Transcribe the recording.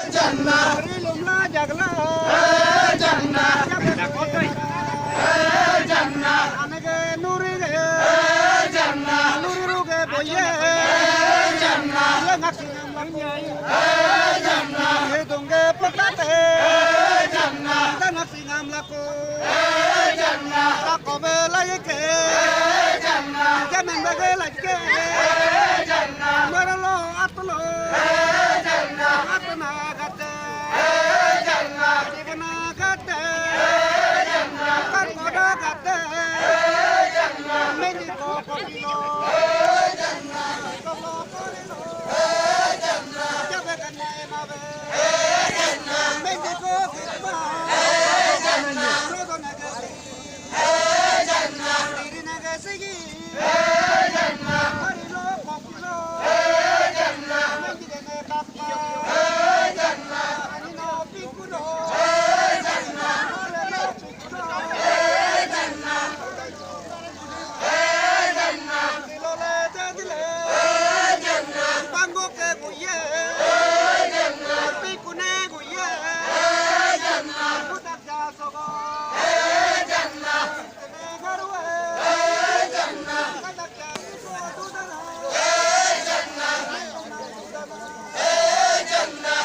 Janna, lumla jagla, Janna, Janna, anage nuri ge, Janna, nuri ruge boye, Janna, ye ngakinam lamye, Janna, ye dunge patate, Janna, danakinam lako, Janna, lako bela yeke, Janna, jamen bege lake, Janna, maralo atlo, Janna, atna gate, Janna, jivana gate, karkoda gate, mediko kopilo, kolo korilo, jabe kane mabe, mediko kitma, rodo nagasi, diri nagasi, harilo kopilo, medine bakma, anino pikulo, harilo pikulo, dilole dadile, bango ke guye, pikune guye, budak jasogo, tene garwe, kadak jaso dudana, Janna,